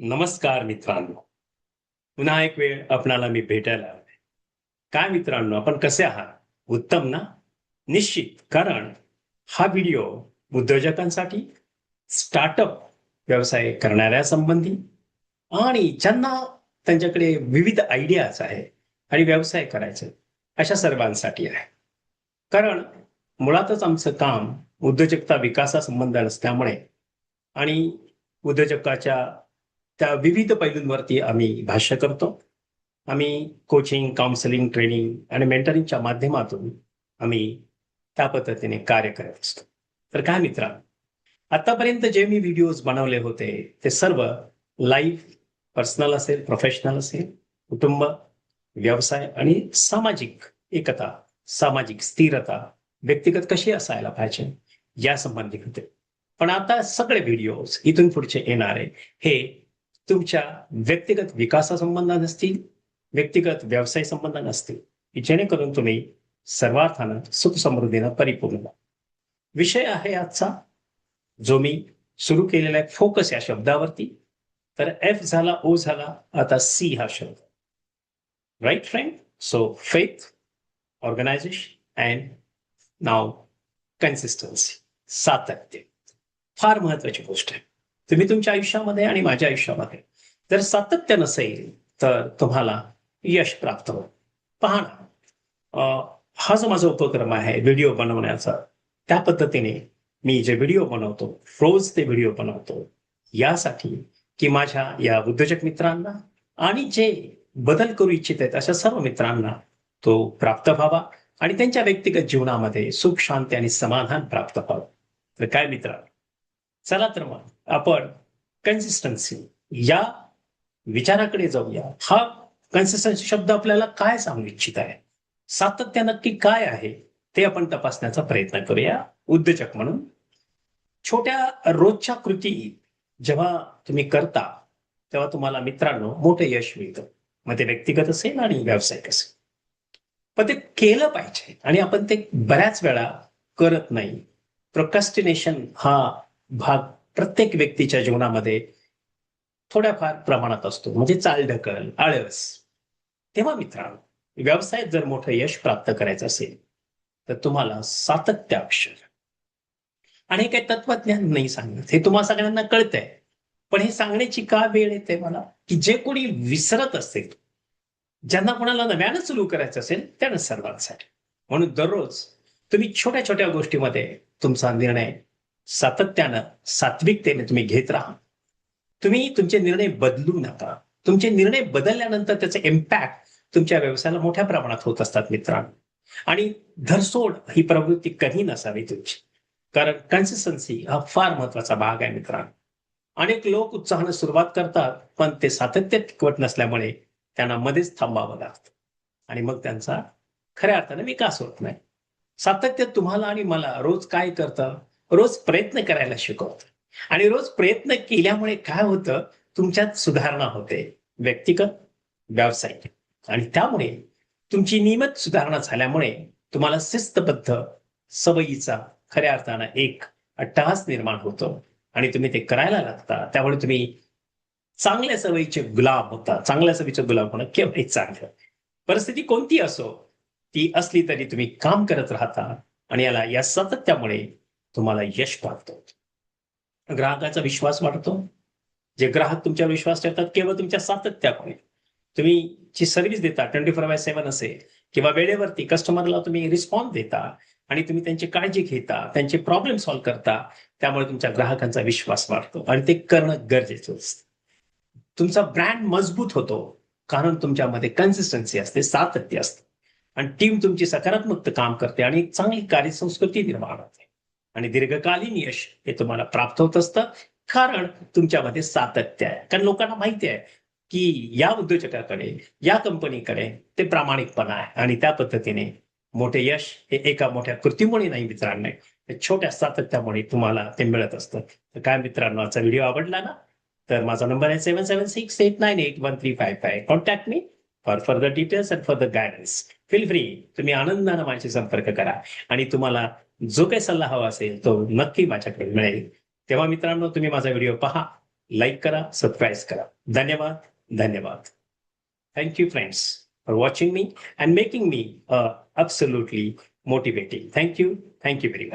नमस्कार मित्रांनो. पुन्हा एक वेळ आपणाला मी भेटायला आलोय. काय मित्रांनो, आपण कसे आहात? उत्तम ना? निश्चित. कारण हा व्हिडिओ उद्योजकांसाठी, स्टार्टअप व्यवसाय करणाऱ्या संबंधी आणि ज्यांना त्यांच्याकडे विविध आयडियाज आहे आणि व्यवसाय करायचे अशा सर्वांसाठी आहे. कारण मुळातच आमचं काम उद्योजकता विकासासंबंध असल्यामुळे आणि उद्योजकाच्या त्या विविध पैलूंवरती आम्ही भाष्य करतो. आम्ही कोचिंग, काउन्सिलिंग, ट्रेनिंग आणि मेंटरिंगच्या माध्यमातून आम्ही त्या पद्धतीने कार्य करत असतो. तर काय मित्रांनो, आतापर्यंत जे मी व्हिडिओज बनवले होते ते सर्व लाईव्ह, पर्सनल असेल, प्रोफेशनल असेल, कुटुंब, व्यवसाय आणि सामाजिक एकता, सामाजिक स्थिरता, व्यक्तिगत कशी असायला पाहिजे या संबंधी होते. पण आता सगळे व्हिडिओज इथून पुढचे येणारे हे तुमच्या व्यक्तिगत विकासासंबंधात असतील, व्यक्तिगत व्यवसाय संबंधात असतील, की जेणेकरून तुम्ही सर्वार्थानं सुख समृद्धीनं परिपूर्ण व्हा. विषय आहे आजचा जो मी सुरू केलेला आहे फोकस या शब्दावरती. तर एफ झाला, ओ झाला, आता सी हा शब्द. Right friend? So faith, organisation and now consistency, सातत्य. फार महत्वाची गोष्ट आहे. तुम्ही तुमच्या आयुष्यामध्ये आणि माझ्या आयुष्यामध्ये जर सातत्य नसेल तर तुम्हाला यश प्राप्त होईल. पहा ना, हा जो माझा उपक्रम आहे व्हिडिओ बनवण्याचा, त्या पद्धतीने मी जे व्हिडिओ बनवतो, रोज ते व्हिडिओ बनवतो यासाठी की माझ्या या उद्योजक मित्रांना आणि जे बदल करू इच्छित आहेत अशा सर्व मित्रांना तो प्राप्त व्हावा आणि त्यांच्या व्यक्तिगत जीवनामध्ये सुख, शांती आणि समाधान प्राप्त व्हावं. तर काय मित्रांनो, चला तर मग आपण कन्सिस्टन्सी या विचाराकडे जाऊया. हा कन्सिस्टन्सी शब्द आपल्याला काय सांगू इच्छित आहे, सातत्य नक्की काय आहे ते आपण तपासण्याचा प्रयत्न करूया. उद्योजक म्हणून छोट्या रोजच्या कृती जेव्हा तुम्ही करता तेव्हा तुम्हाला मित्रांनो मोठं यश मिळतं. मग ते व्यक्तिगत असेल आणि व्यावसायिक असेल. पण ते केलं पाहिजे आणि आपण ते बऱ्याच वेळा करत नाही. प्रोक्रॅस्टिनेशन हा भाग प्रत्येक व्यक्तीच्या जीवनामध्ये थोड्याफार प्रमाणात असतो. म्हणजे चालढकल, आळस. तेव्हा मित्रांनो, व्यवसायात जर मोठं यश प्राप्त करायचं असेल तर तुम्हाला सातत्य आवश्यक आहे. आणि हे काही तत्वज्ञान नाही सांगत, हे तुम्हा सगळ्यांना कळतंय. पण हे सांगण्याची का वेळ येते मला, की जे कोणी विसरत असेल, ज्यांना कोणाला नव्यानं सुरू करायचं असेल त्यांना सर्वांसाठी. म्हणून दररोज तुम्ही छोट्या छोट्या गोष्टीमध्ये तुमचा निर्णय सातत्यानं, सात्विकतेने तुम्ही घेत राहा. तुम्ही तुमचे निर्णय बदलू नका. तुमचे निर्णय बदलल्यानंतर त्याचे इम्पॅक्ट तुमच्या व्यवसायाला मोठ्या प्रमाणात होत असतात मित्रांनो. आणि धरसोड ही प्रवृत्ती कधी नसावी तुमची. कारण कन्सिस्टन्सी हा फार महत्वाचा भाग आहे मित्रांनो. अनेक लोक उत्साहाने सुरुवात करतात पण ते सातत्य टिकवत नसल्यामुळे त्यांना मध्येच थांबावं लागतं आणि मग त्यांचा खऱ्या अर्थाने विकास होत नाही. सातत्य तुम्हाला आणि मला रोज काय करतं, रोज प्रयत्न करायला शिकवतं. आणि रोज प्रयत्न केल्यामुळे काय होतं, तुमच्यात सुधारणा होते, व्यक्तिगत, व्यावसायिक. आणि त्यामुळे तुमची नियमित सुधारणा झाल्यामुळे तुम्हाला शिस्तबद्ध सवयीचा खऱ्या अर्थानं एक अट्टहास निर्माण होतो आणि तुम्ही ते करायला लागता. त्यामुळे तुम्ही चांगल्या सवयीचे गुलाम होता. चांगल्या सवयीचे गुलाम होणं केव्हाही चांगलं. परिस्थिती कोणती असो, ती असली तरी तुम्ही काम करत राहता आणि या सातत्यामुळे तुम्हाला यश प्राप्त होतं. ग्राहकाचा विश्वास वाढतो. जे ग्राहक तुमच्यावर विश्वास ठेवतात केवळ तुमच्या सातत्यामुळे. तुम्ही जी सर्व्हिस देता 24/7 असेल किंवा वेळेवरती कस्टमरला तुम्ही रिस्पॉन्स देता आणि तुम्ही त्यांची काळजी घेता, त्यांचे प्रॉब्लेम सॉल्व्ह करता, त्यामुळे तुमच्या ग्राहकांचा विश्वास वाढतो आणि ते करणं गरजेचं असतं. तुमचा ब्रँड मजबूत होतो कारण तुमच्यामध्ये कन्सिस्टन्सी असते, सातत्य असतं आणि टीम तुमची सकारात्मक काम करते आणि एक चांगली कार्यसंस्कृती निर्माण होते आणि दीर्घकालीन यश हे तुम्हाला प्राप्त होत असतं कारण तुमच्यामध्ये सातत्य आहे. कारण लोकांना माहिती आहे की या उद्योजकाकडे, या कंपनीकडे ते प्रामाणिकपणा आहे आणि त्या पद्धतीने मोठे यश हे एका मोठ्या कृतीमुळे नाही मित्रांनो, छोट्या सातत्यामुळे तुम्हाला ते मिळत असतं. तर काय मित्रांनो, आजचा व्हिडिओ आवडला ना? तर माझा नंबर आहे 7768981355. Contact me for further details and further guidance. Feel free, तुम्ही आनंदाने माझ्याशी संपर्क करा आणि तुम्हाला जो काही सल्ला हवा असेल तो नक्की माझ्याकडे मिळेल. तेव्हा मित्रांनो, तुम्ही माझा व्हिडिओ पहा, लाईक करा, सबस्क्राईब करा. धन्यवाद. Thank you, friends, for watching me and making me absolutely motivating. Thank you very much.